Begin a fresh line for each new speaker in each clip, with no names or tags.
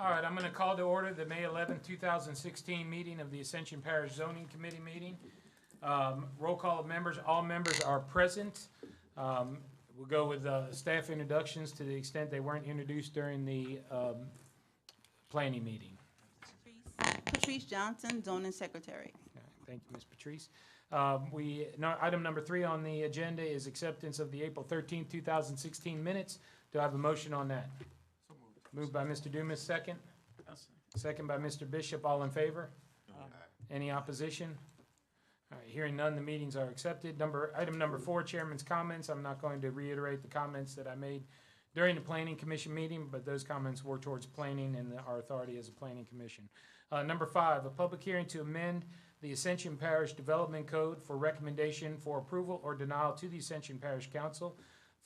All right, I'm going to call to order the May 11, 2016 meeting of the Ascension Parish Zoning Committee meeting. Roll call of members. All members are present. We'll go with staff introductions to the extent they weren't introduced during the planning meeting.
Patrice Johnson, Zoning Secretary.
Okay, thank you, Ms. Patrice. Item number 3 on the agenda is acceptance of the April 13, 2016 minutes. Do I have a motion on that?
So moved.
Moved by Mr. Dumas, second. Second by Mr. Bishop. All in favor? Any opposition? All right, hearing none, the meetings are accepted. Item number 4, Chairman's comments. I'm not going to reiterate the comments that I made during the Planning Commission meeting, but those comments were towards planning and our authority as a planning commission. Number 5, a public hearing to amend the Ascension Parish Development Code for recommendation for approval or denial to the Ascension Parish Council.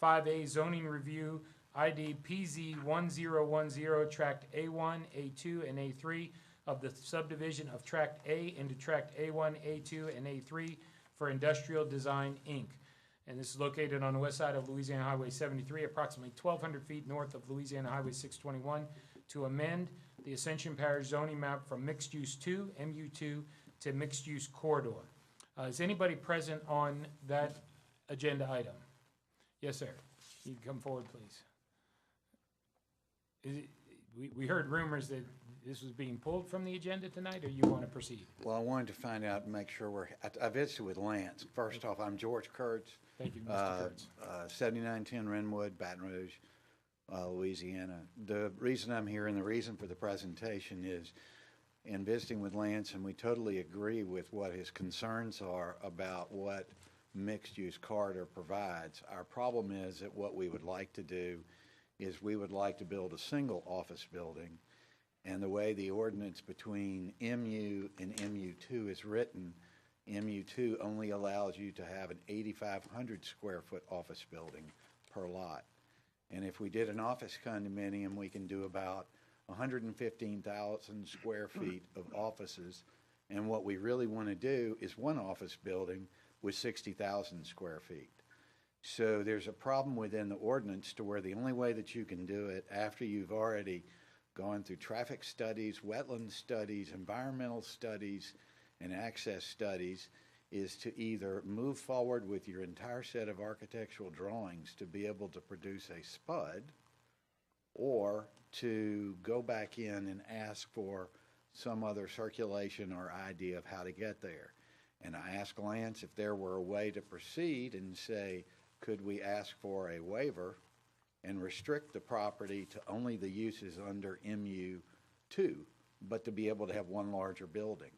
5A, zoning review, ID PZ 1010, Tract A1, A2, and A3 of the subdivision of Tract A into Tract A1, A2, and A3 for Industrial Design, Inc. And this is located on the west side of Louisiana Highway 73, approximately 1,200 feet north of Louisiana Highway 621, to amend the Ascension Parish zoning map from Mixed Use 2, MU2, to Mixed Use Corridor. Is anybody present on that agenda item? Yes, sir. You can come forward, please. We heard rumors that this was being pulled from the agenda tonight, or you want to proceed?
Well, I wanted to find out and make sure I visited with Lance. First off, I'm George Kurtz.
Thank you, Mr. Kurtz.
7910 Renwood, Baton Rouge, Louisiana. The reason I'm here and the reason for the presentation is in visiting with Lance, and we totally agree with what his concerns are about what mixed-use corridor provides. Our problem is that what we would like to do is we would like to build a single office building, and the way the ordinance between MU and MU2 is written, MU2 only allows you to have an 8,500 square foot office building per lot. And if we did an office condominium, we can do about 115,000 square feet of offices, and what we really want to do is one office building with 60,000 square feet. So there's a problem within the ordinance to where the only way that you can do it after you've already gone through traffic studies, wetland studies, environmental studies, and access studies is to either move forward with your entire set of architectural drawings to be able to produce a SPUD, or to go back in and ask for some other circulation or idea of how to get there. And I asked Lance if there were a way to proceed and say, could we ask for a waiver and restrict the property to only the uses under MU2, but to be able to have one larger building.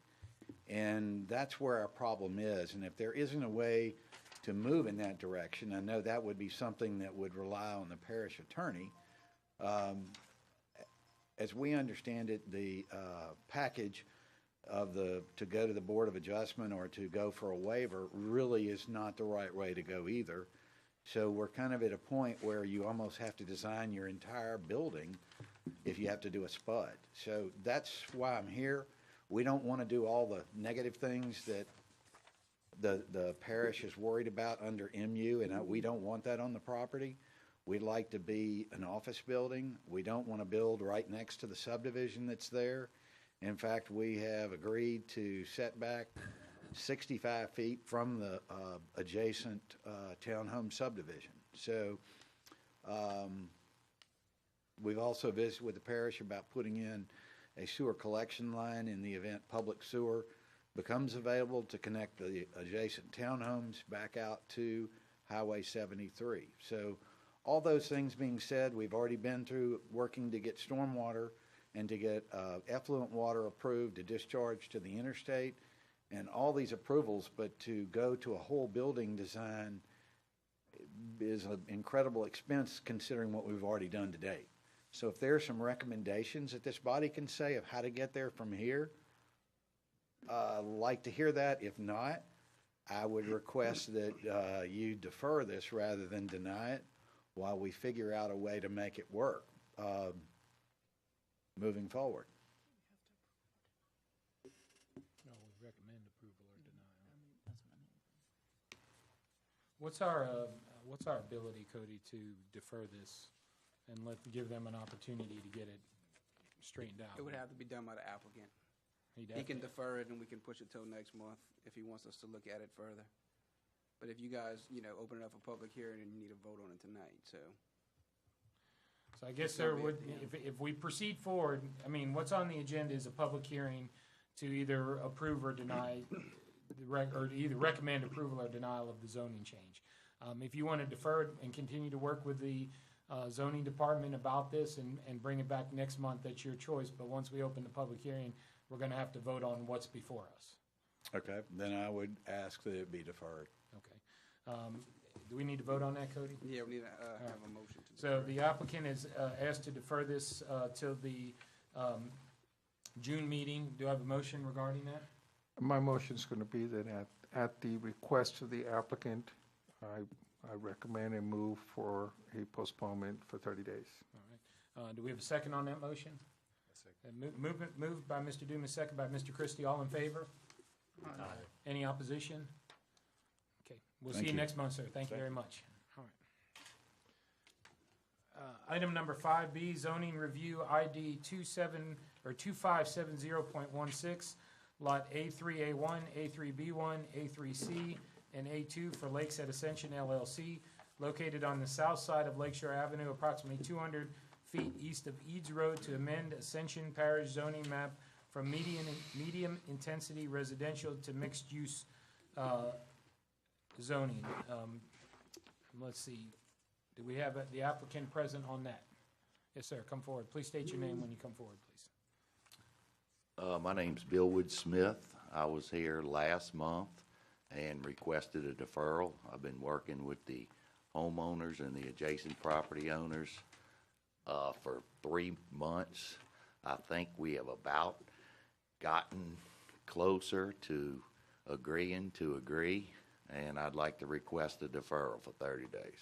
And that's where our problem is. And if there isn't a way to move in that direction, I know that would be something that would rely on the parish attorney. As we understand it, the package of to go to the Board of Adjustment or to go for a waiver really is not the right way to go either. So we're kind of at a point where you almost have to design your entire building if you have to do a SPUD. So that's why I'm here. We don't want to do all the negative things that the parish is worried about under MU, and we don't want that on the property. We'd like to be an office building. We don't want to build right next to the subdivision that's there. In fact, we have agreed to set back 65 feet from the adjacent townhome subdivision. So we've also visited with the parish about putting in a sewer collection line in the event public sewer becomes available to connect the adjacent townhomes back out to Highway 73. So all those things being said, we've already been through working to get stormwater and to get effluent water approved to discharge to the interstate and all these approvals, but to go to a whole building design is an incredible expense considering what we've already done to date. So if there are some recommendations that this body can say of how to get there from here, I'd like to hear that. If not, I would request that you defer this rather than deny it while we figure out a way to make it work moving forward.
No, we recommend approval or denial. What's our ability, Cody, to defer this and give them an opportunity to get it straightened out?
It would have to be done by the applicant.
He'd
He
have
can
to-
defer it and we can push it till next month if he wants us to look at it further. But if you guys, open it up for public hearing and you need a vote on it tonight, so.
So I guess
It's gonna
there
be
would,
at the
if we proceed forward, I mean, what's on the agenda is a public hearing to either approve or deny, or to either recommend approval or denial of the zoning change. If you want to defer it and continue to work with the zoning department about this and bring it back next month, that's your choice. But once we open the public hearing, we're going to have to vote on what's before us.
Okay, then I would ask that it be deferred.
Okay. Do we need to vote on that, Cody?
Yeah, we need to have a motion to
So
defer.
the applicant is asked to defer this till the June meeting. Do I have a motion regarding that?
My motion's going to be that at the request of the applicant, I recommend and move for a postponement for 30 days.
All right. Do we have a second on that motion? Moved by Mr. Dumas, second by Mr. Christie. All in favor? Any opposition? Okay, we'll see
Thank
you
you.
next month, sir. Thank you very much. All right. Item number 5B, zoning review ID 2570.16, lot A3A1, A3B1, A3C, and A2 for Lakes at Ascension LLC, located on the south side of Lakeshore Avenue, approximately 200 feet east of Eads Road, to amend Ascension Parish zoning map from medium intensity residential to mixed use zoning. Let's see, do we have the applicant present on that? Yes, sir, come forward. Please state your name when you come forward, please.
My name's Bill Wood Smith. I was here last month and requested a deferral. I've been working with the homeowners and the adjacent property owners for 3 months. I think we have about gotten closer to agreeing to agree, and I'd like to request a deferral for 30 days.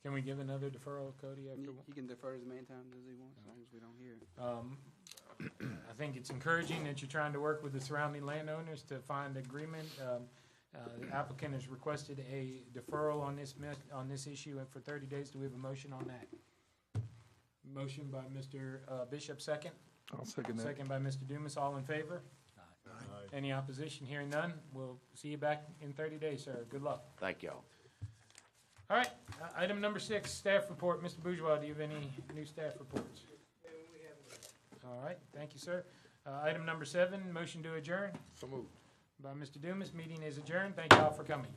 Can we give another deferral, Cody, after?
He can defer as many times as he wants, as long as we don't hear it.
I think it's encouraging that you're trying to work with the surrounding landowners to find agreement. The applicant has requested a deferral on this issue for 30 days. Do we have a motion on that? Motion by Mr. Bishop, second.
I'll second that.
Second by Mr. Dumas. All in favor? Any opposition? Hearing none. We'll see you back in 30 days, sir. Good luck.
Thank y'all.
All right, item number 6, staff report. Mr. Bourgeois, do you have any new staff reports? All right, thank you, sir. Item number 7, motion to adjourn
So moved.
by Mr. Dumas. Meeting is adjourned. Thank you all for coming.